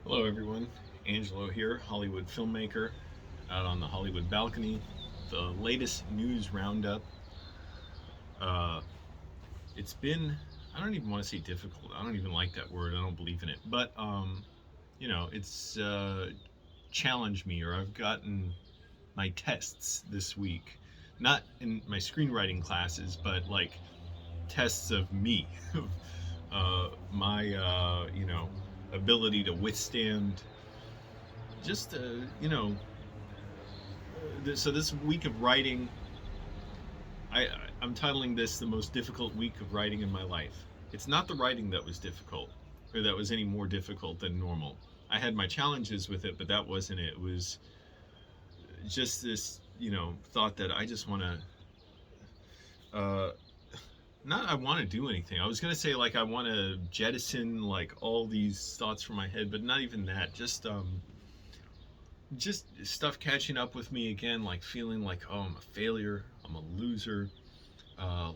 Hello, everyone. Angelo here, Hollywood filmmaker, out on the Hollywood balcony. The latest news roundup. Uh, it's been, I don't even want to say difficult. I don't even like that word. I don't believe in it. But, it's challenged me, or I've gotten my tests this week. Not in my screenwriting classes, but like tests of me, my, ability to withstand just, so this week of writing, I I'm titling this the most difficult week of writing in my life. It's not the writing that was difficult, or that was any more difficult than normal. I had my challenges with it, but that wasn't it. It was just this, thought that I just want to, not I want to do anything. I was gonna say like I want to jettison like all these thoughts from my head, but not even that. Just stuff catching up with me again, like feeling like, oh, I'm a failure, I'm a loser.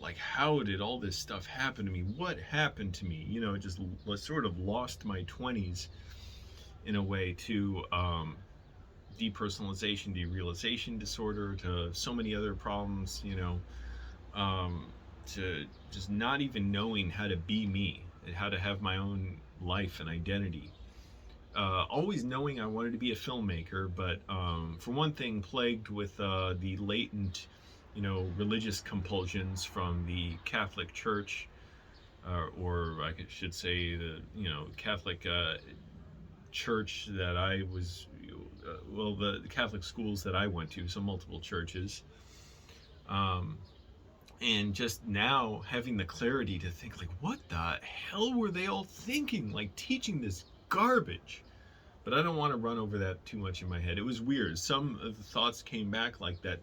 Like, how did all this stuff happen to me? What happened to me? Just sort of lost my 20s in a way to depersonalization, derealization disorder, to so many other problems, um, to just not even knowing how to be me, how to have my own life and identity. Always knowing I wanted to be a filmmaker, but for one thing, plagued with the latent, religious compulsions from the Catholic Church, or I should say the, Catholic church that I was, the Catholic schools that I went to, so multiple churches. Um, and just now having the clarity to think, like, what the hell were they all thinking? Like, teaching this garbage. But I don't want to run over that too much in my head. It was weird. Some of the thoughts came back like that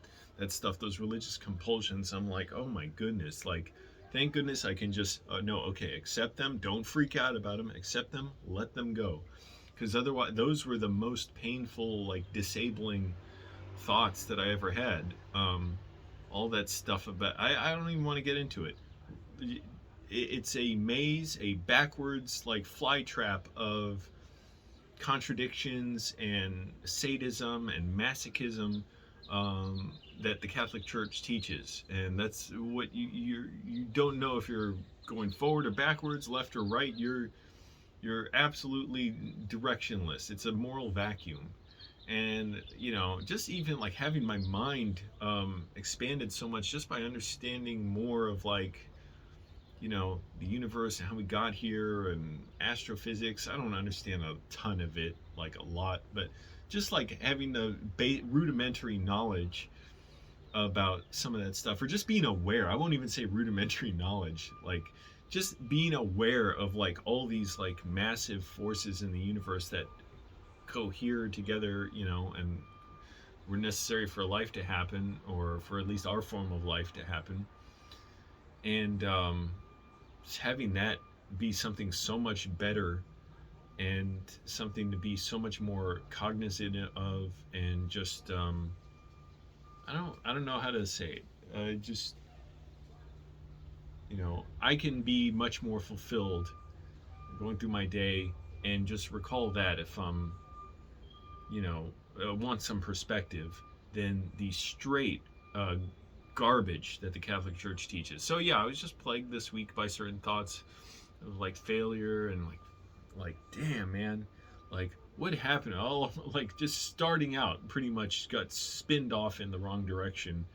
stuff, those religious compulsions. I'm like, oh my goodness, like, thank goodness I can just, no, okay, accept them. Don't freak out about them. Accept them. Let them go. Because otherwise, those were the most painful, like, disabling thoughts that I ever had. All that stuff about, I don't even want to get into it. It's a maze, a backwards, like, fly trap of contradictions and sadism and masochism, that the Catholic Church teaches, and that's what you don't know if you're going forward or backwards, left or right. You're absolutely directionless. It's a moral vacuum, and just even like having my mind expanded so much just by understanding more of, like, the universe and how we got here and astrophysics. I don't understand a ton of it, like a lot, but just like having the rudimentary knowledge about some of that stuff, or just being aware. I won't even say rudimentary knowledge, like just being aware of like all these like massive forces in the universe that cohere together, and were necessary for life to happen, or for at least our form of life to happen. And having that be something so much better, and something to be so much more cognizant of, and just I don't know how to say it. Just I can be much more fulfilled going through my day, and just recall that if I'm want some perspective than the straight uh, garbage that the Catholic Church teaches. So yeah, I was just plagued this week by certain thoughts of like failure, and like damn, man, like what happened? All like just starting out pretty much got spinned off in the wrong direction.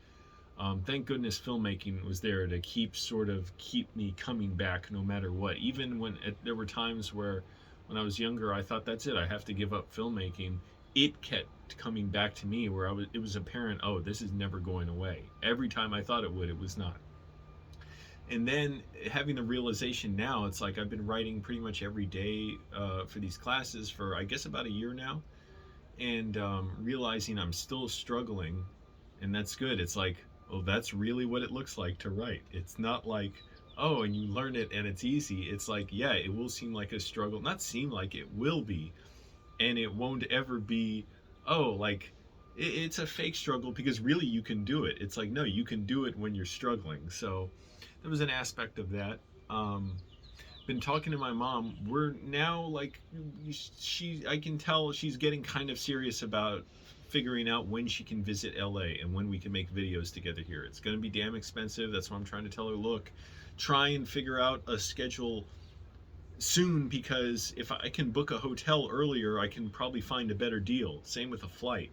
Thank goodness filmmaking was there to keep me coming back no matter what. Even when there were times where, when I was younger, I thought that's it. I have to give up filmmaking. It kept coming back to me where it was apparent. Oh, this is never going away. Every time I thought it would, it was not. And then having the realization now, it's like I've been writing pretty much every day for these classes for, I guess, about a year now, and realizing I'm still struggling, and that's good. It's like, oh, that's really what it looks like to write. It's not like, oh, and you learn it and it's easy. It's like, yeah, it will seem like a struggle. Not seem like, it will be, and it won't ever be, oh, like it's a fake struggle, because really you can do it. It's like, no, you can do it when you're struggling. So there was an aspect of that. been talking to my mom. We're now like, I can tell she's getting kind of serious about figuring out when she can visit LA and when we can make videos together here. It's going to be damn expensive. That's why I'm trying to tell her, look, try and figure out a schedule soon, because if I can book a hotel earlier, I can probably find a better deal. Same with a flight.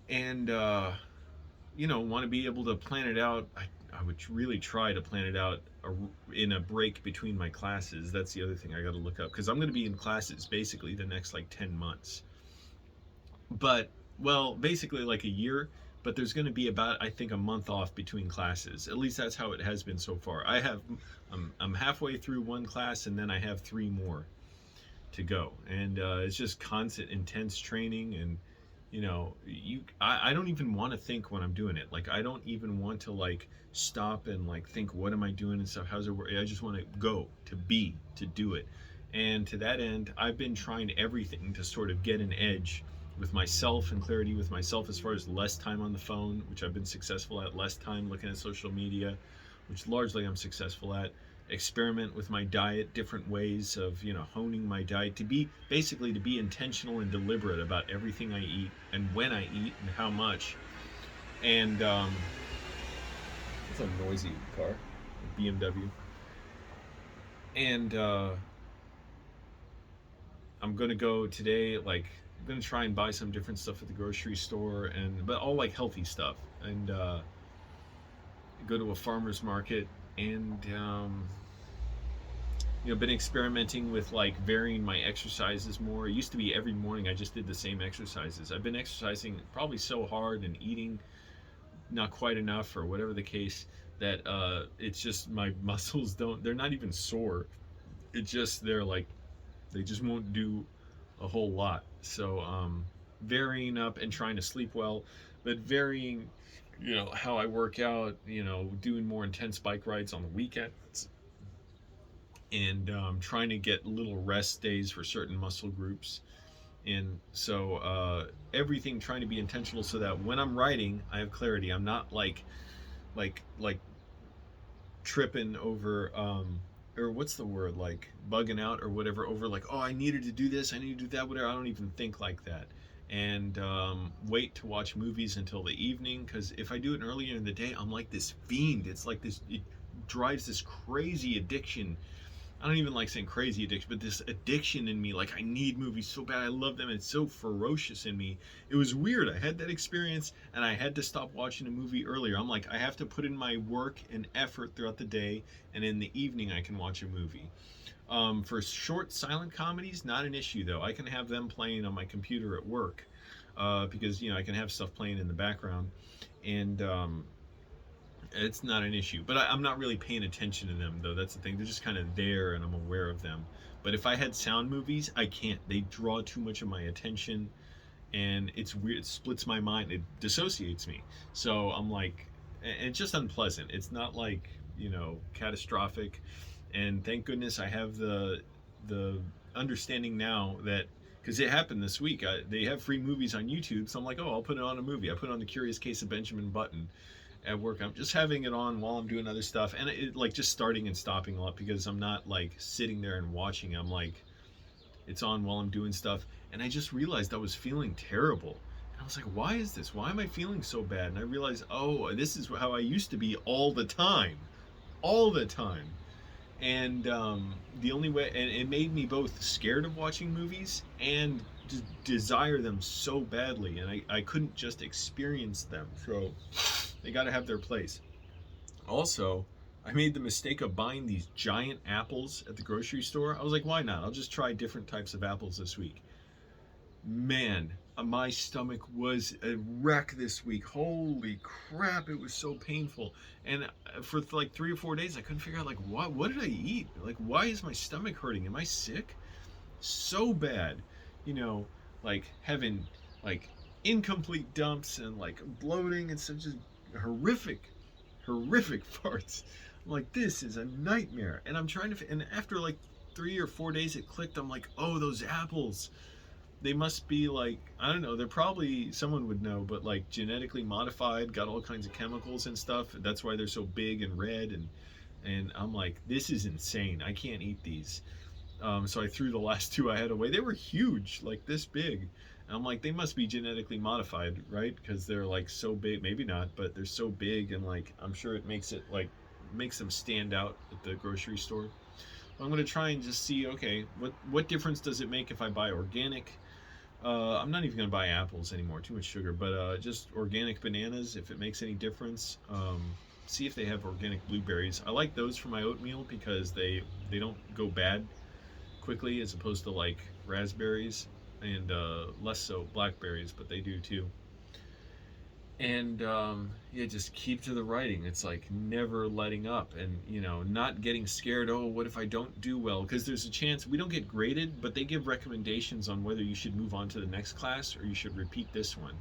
And want to be able to plan it out. I would really try to plan it out in a break between my classes. That's the other thing I got to look up, because I'm going to be in classes basically the next like 10 months. But, well, basically like a year, but there's going to be about, I think, a month off between classes. At least that's how it has been so far. I'm halfway through one class, and then I have 3 more to go. And it's just constant, intense training. And I don't even want to think when I'm doing it. Like, I don't even want to like stop and like think, what am I doing and stuff, how's it work? I just want to go, to do it. And to that end, I've been trying everything to sort of get an edge with myself and clarity with myself, as far as less time on the phone, which I've been successful at, less time looking at social media, which largely I'm successful at. Experiment with my diet, different ways of honing my diet, to be intentional and deliberate about everything I eat and when I eat and how much. And it's a noisy car, a BMW. And I'm gonna go today, like I'm gonna try and buy some different stuff at the grocery store, but all like healthy stuff, and go to a farmer's market. And been experimenting with like varying my exercises more. It used to be every morning I just did the same exercises. I've been exercising probably so hard and eating not quite enough, or whatever the case, that it's just my muscles they're not even sore. It's just they just won't do a whole lot. So varying up and trying to sleep well, but varying how I work out, doing more intense bike rides on the weekends, and trying to get little rest days for certain muscle groups. And so everything trying to be intentional, so that when I'm writing I have clarity. I'm not like tripping over or what's the word, like bugging out or whatever over like, oh, I needed to do this, I need to do that, whatever. I don't even think like that. And wait to watch movies until the evening, because if I do it earlier in the day, I'm like this fiend. It's like this, it drives this crazy addiction. I don't even like saying crazy addiction, but this addiction in me, like I need movies so bad, I love them, it's so ferocious in me. It was weird, I had that experience, and I had to stop watching a movie earlier. I'm like, I have to put in my work and effort throughout the day, and in the evening I can watch a movie. For short silent comedies, not an issue though. I can have them playing on my computer at work, because I can have stuff playing in the background, and it's not an issue. But I'm not really paying attention to them though. That's the thing. They're just kind of there, and I'm aware of them. But if I had sound movies, I can't. They draw too much of my attention, and it's weird. It splits my mind. It dissociates me. So I'm like, and it's just unpleasant. It's not like catastrophic. And thank goodness I have the understanding now that, because it happened this week, they have free movies on YouTube, so I'm like, oh, I'll put it on a movie. I put on The Curious Case of Benjamin Button at work. I'm just having it on while I'm doing other stuff, and it like just starting and stopping a lot, because I'm not like sitting there and watching. I'm like, it's on while I'm doing stuff, and I just realized I was feeling terrible. And I was like, why is this? Why am I feeling so bad? And I realized, oh, this is how I used to be all the time. All the time. And the only way, and it made me both scared of watching movies and desire them so badly, and I couldn't just experience them. So they got to have their place. Also, I made the mistake of buying these giant apples at the grocery store. I was like, why not? I'll just try different types of apples this week. Man, my stomach was a wreck this week. Holy crap, it was so painful. And for like 3 or 4 days I couldn't figure out, like, what did I eat? Like, why is my stomach hurting? Am I sick? So bad. Like having like incomplete dumps and like bloating and such, just horrific farts. I'm like, this is a nightmare. And I'm trying to, and after like 3 or 4 days it clicked. I'm like, oh, those apples, they must be like, I don't know, they're probably, someone would know, but like genetically modified, got all kinds of chemicals and stuff. That's why they're so big and red, and I'm like, this is insane. I can't eat these. So I threw the last two I had away. They were huge, like this big. And I'm like, they must be genetically modified, right? Because they're like so big. Maybe not, but they're so big, and like I'm sure it makes them stand out at the grocery store. I'm gonna try and just see, okay, what difference does it make if I buy organic? I'm not even gonna buy apples anymore, too much sugar, but just organic bananas, if it makes any difference. See if they have organic blueberries. I like those for my oatmeal because they don't go bad quickly, as opposed to like raspberries, and less so blackberries, but they do too. And yeah, just keep to the writing. It's like never letting up, and not getting scared. Oh, what if I don't do well? Because there's a chance we don't get graded, but they give recommendations on whether you should move on to the next class or you should repeat this one.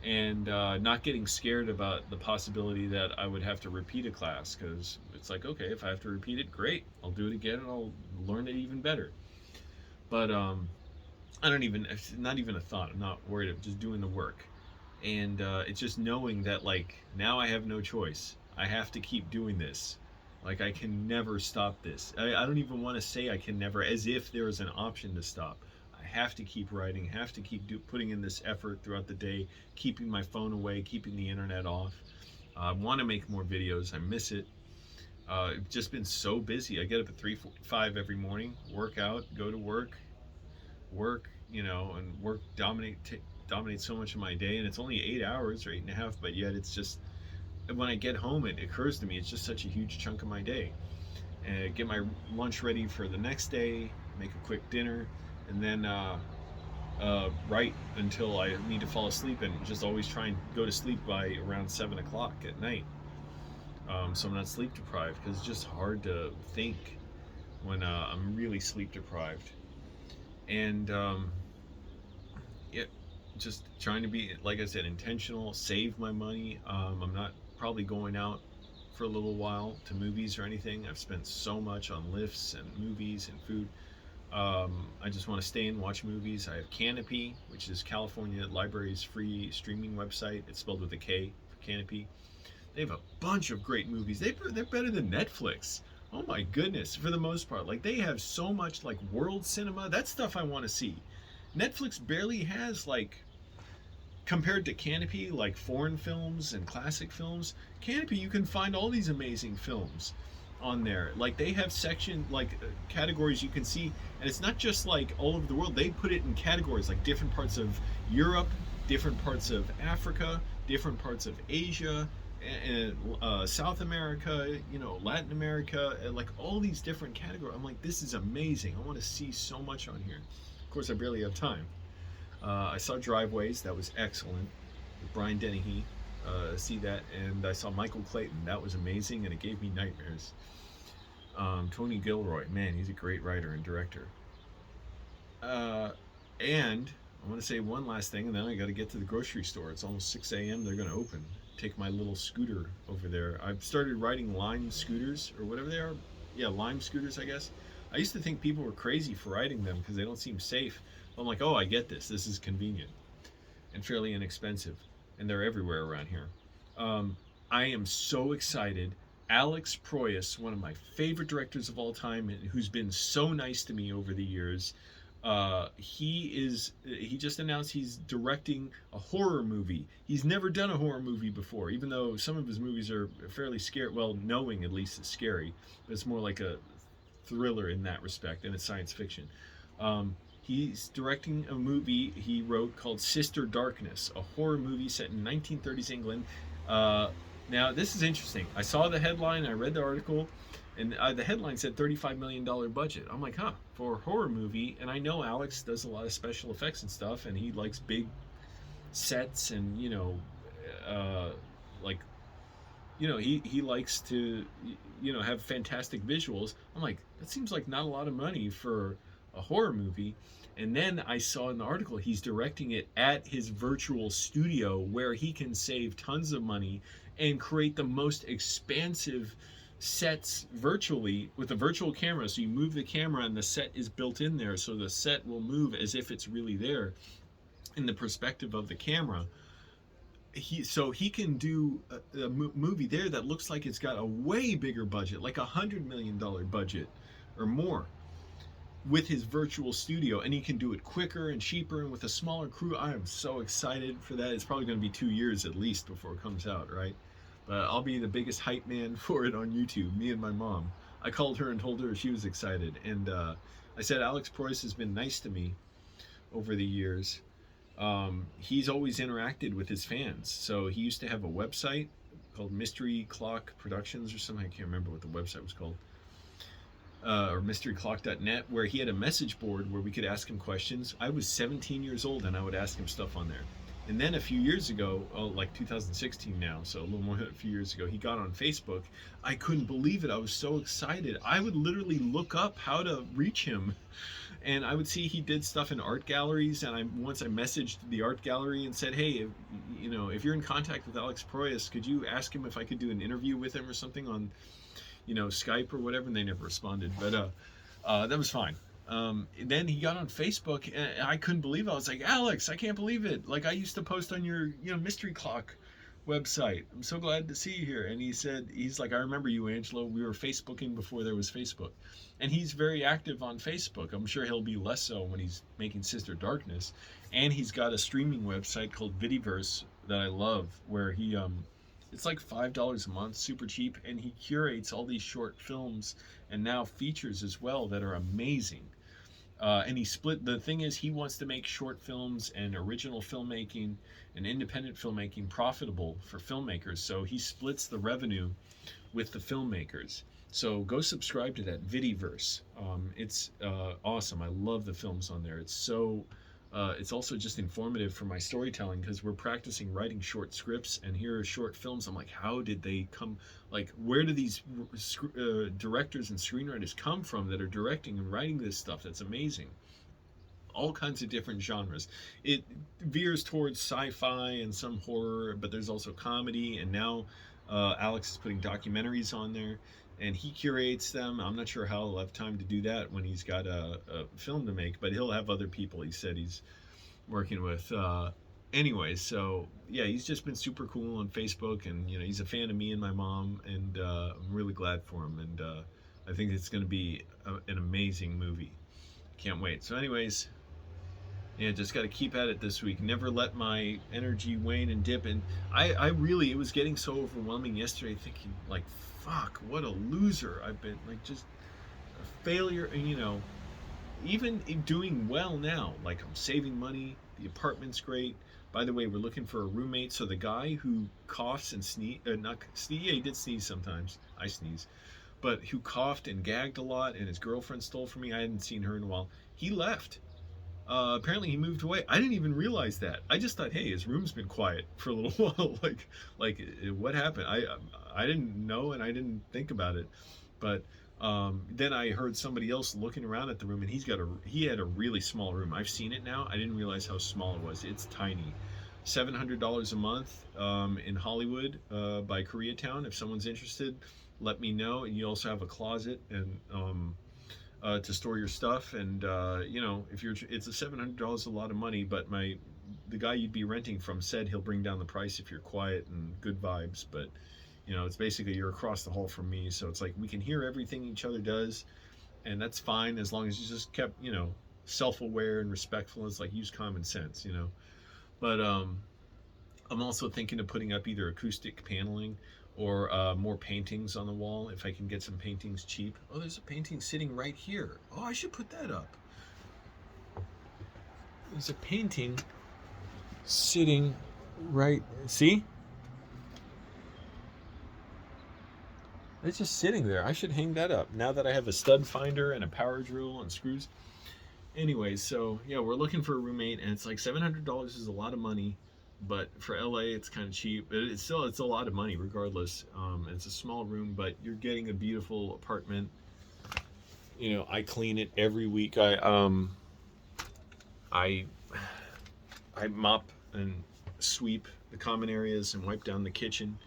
And not getting scared about the possibility that I would have to repeat a class, because it's like, okay, if I have to repeat it, great, I'll do it again and I'll learn it even better. But I don't even, it's not even a thought. I'm not worried. I'm just doing the work. And it's just knowing that, like, now I have no choice. I have to keep doing this. Like, I can never stop this. I don't even want to say I can never, as if there is an option to stop. I have to keep writing, have to keep putting in this effort throughout the day, keeping my phone away, keeping the internet off. I want to make more videos. I miss it. I've just been so busy. I get up at 3:45 every morning, work out, go to work, and work dominates so much of my day, and it's only 8 hours or 8.5, but yet it's just, when I get home, it occurs to me it's just such a huge chunk of my day. And get my lunch ready for the next day, make a quick dinner, and then write until I need to fall asleep, and just always try and go to sleep by around 7 o'clock at night. So I'm not sleep deprived, because it's just hard to think when I'm really sleep deprived. And yeah, just trying to be, like I said, intentional, save my money. I'm not probably going out for a little while to movies or anything. I've spent so much on lifts and movies and food. I just want to stay and watch movies. I have Canopy, which is California Library's free streaming website. It's spelled with a K for Canopy. They have a bunch of great movies. They're better than Netflix. Oh my goodness, for the most part. Like, they have so much, like, world cinema. That's stuff I want to see. Netflix barely has, like, compared to Canopy, like foreign films and classic films. Canopy, you can find all these amazing films on there. Like, they have categories you can see, and it's not just like all over the world. They put it in categories, like different parts of Europe, different parts of Africa, different parts of Asia, and South America, Latin America, and like all these different categories. I'm like, this is amazing. I want to see so much on here. Of course, I barely have time. I saw Driveways. That was excellent. With Brian Dennehy. See that. And I saw Michael Clayton. That was amazing, and it gave me nightmares. Tony Gilroy. Man, he's a great writer and director. And I want to say one last thing, and then I got to get to the grocery store. It's almost 6 a.m. They're going to open. Take my little scooter over there. I've started riding Lime scooters, or whatever they are. Yeah, Lime scooters, I guess. I used to think people were crazy for riding them because they don't seem safe. I'm like, oh, I get this. This is convenient and fairly inexpensive, and they're everywhere around here. I am so excited. Alex Proyas, one of my favorite directors of all time, who's been so nice to me over the years, he just announced he's directing a horror movie. He's never done a horror movie before, even though some of his movies are fairly scary. Well, Knowing, at least, is scary, but it's more like a thriller in that respect, and it's science fiction. He's directing a movie he wrote called Sister Darkness, a horror movie set in 1930s England. Now, this is interesting. I saw the headline, I read the article, and the headline said $35 million budget. I'm like, for a horror movie. And I know Alex does a lot of special effects and stuff, and he likes big sets, and he likes to have fantastic visuals. I'm like, that seems like not a lot of money for a horror movie. And then I saw in the article he's directing it at his virtual studio, where he can save tons of money and create the most expansive sets virtually with a virtual camera. So you move the camera and the set is built in there, so the set will move as if it's really there in the perspective of the camera. he can do a movie there that looks like it's got a way bigger budget, like $100 million budget or more, with his virtual studio, and he can do it quicker and cheaper and with a smaller crew. I am so excited for that. It's probably going to be 2 years at least before it comes out, right? But I'll be the biggest hype man for it on YouTube, me and my mom. I called her and told her she was excited, and I said Alex Proyas has been nice to me over the years. He's always interacted with his fans. So he used to have a website called Mystery Clock Productions or something. I can't remember what the website was called. Or mysteryclock.net, where he had a message board where we could ask him questions. I was 17 years old and I would ask him stuff on there. And then a few years ago, like 2016 now, so a little more than a few years ago, he got on Facebook. I couldn't believe it. I was so excited. I would literally look up how to reach him. And I would see he did stuff in art galleries. And once I messaged the art gallery and said, hey, if you're in contact with Alex Proyas, could you ask him if I could do an interview with him or something on Skype or whatever, and they never responded, but that was fine. Then he got on Facebook, and I couldn't believe it. I was like, Alex, I can't believe it. Like, I used to post on your, Mystery Clock website. I'm so glad to see you here. And he's like, I remember you, Angelo. We were Facebooking before there was Facebook. And he's very active on Facebook. I'm sure he'll be less so when he's making Sister Darkness. And he's got a streaming website called Vidiverse that I love, where he, it's like $5 a month, super cheap, and he curates all these short films and now features as well that are amazing. And the thing is, he wants to make short films and original filmmaking and independent filmmaking profitable for filmmakers. So he splits the revenue with the filmmakers. So go subscribe to that Vidiverse. It's awesome. I love the films on there. It's also just informative for my storytelling, because we're practicing writing short scripts, and here are short films. I'm like, how did they come? Like, where do these directors and screenwriters come from that are directing and writing this stuff? That's amazing. All kinds of different genres. It veers towards sci-fi and some horror, but there's also comedy. And now Alex is putting documentaries on there, and he curates them. I'm not sure how he'll have time to do that when he's got a film to make, but he'll have other people he said he's working with. Anyways, so yeah, he's just been super cool on Facebook, and he's a fan of me and my mom, and I'm really glad for him, and I think it's going to be an amazing movie. Can't wait. So anyways, yeah, just got to keep at it this week. Never let my energy wane and dip. And I really, it was getting so overwhelming yesterday, thinking like, fuck, what a loser I've been. Like, just a failure. And even doing well now, like, I'm saving money. The apartment's great. By the way, we're looking for a roommate. So the guy who coughs and he did sneeze sometimes. I sneeze. But who coughed and gagged a lot, and his girlfriend stole from me. I hadn't seen her in a while. He left. Apparently he moved away. I didn't even realize that. I just thought, hey, his room's been quiet for a little while. like what happened? I didn't know, and I didn't think about it. But then I heard somebody else looking around at the room, and he had a really small room. I've seen it now. I didn't realize how small it was. It's tiny. $700 a month in Hollywood by Koreatown. If someone's interested, let me know. And you also have a closet and to store your stuff, and it's a $700 a lot of money, but the guy you'd be renting from said he'll bring down the price if you're quiet and good vibes. But it's basically you're across the hall from me, so it's like we can hear everything each other does, and that's fine as long as you just kept self-aware and respectful. It's like, use common sense. But I'm also thinking of putting up either acoustic paneling or more paintings on the wall, if I can get some paintings cheap. Oh, there's a painting sitting right here. Oh, I should put that up. There's a painting sitting right... See? It's just sitting there. I should hang that up now that I have a stud finder and a power drill and screws. Anyways, so yeah, we're looking for a roommate, and it's like $700 is a lot of money. But for LA, it's kind of cheap. It's a lot of money regardless. It's a small room, but you're getting a beautiful apartment. I clean it every week. I mop and sweep the common areas and wipe down the kitchen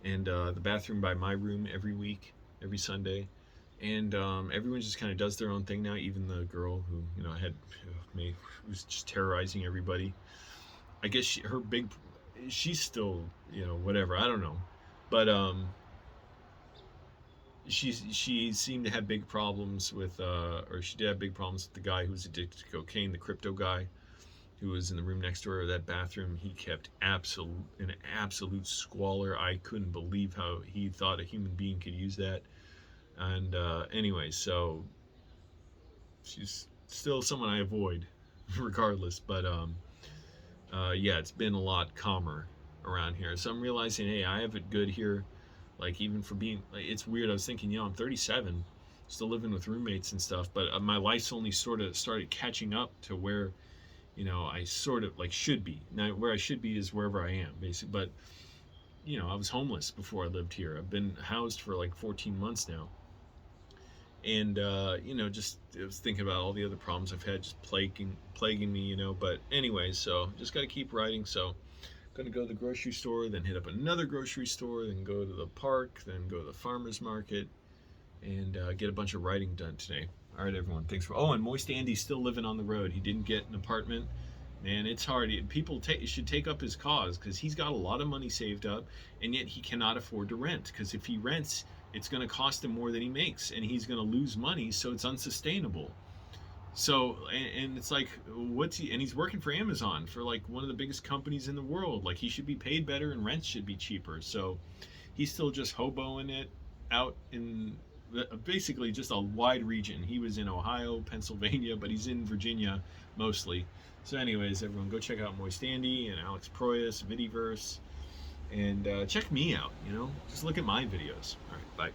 and the bathroom by my room every week, every Sunday. And everyone just kind of does their own thing now. Even the girl who was just terrorizing everybody. I guess her big she's still, whatever. I don't know, but she seemed to have big problems with, or she did have big problems with the guy who was addicted to cocaine, the crypto guy who was in the room next door, that bathroom. He kept absolute squalor. I couldn't believe how he thought a human being could use that. And anyway, so she's still someone I avoid, regardless. But yeah, it's been a lot calmer around here. So I'm realizing, hey, I have it good here. Like, even for being, like, it's weird. I was thinking, I'm 37, still living with roommates and stuff, but my life's only sort of started catching up to where, I sort of like should be. Now, where I should be is wherever I am, basically. But, I was homeless before I lived here. I've been housed for like 14 months now. And, just I was thinking about all the other problems I've had just plaguing me, But anyway, so just got to keep writing. So going to go to the grocery store, then hit up another grocery store, then go to the park, then go to the farmer's market, and get a bunch of writing done today. All right, everyone. Thanks for. Oh, and Moist Andy's still living on the road. He didn't get an apartment. Man, it's hard. People should take up his cause, because he's got a lot of money saved up, and yet he cannot afford to rent. Because if he rents, it's going to cost him more than he makes, and he's going to lose money, so it's unsustainable. So, and it's like, and he's working for Amazon, for like one of the biggest companies in the world. Like, he should be paid better and rent should be cheaper. So he's still just hoboing it out in basically just a wide region. He was in Ohio, Pennsylvania, but he's in Virginia mostly. So anyways, everyone, go check out Moist Andy and Alex Proyas, Vidiverse, and check me out, just look at my videos. All right, bye.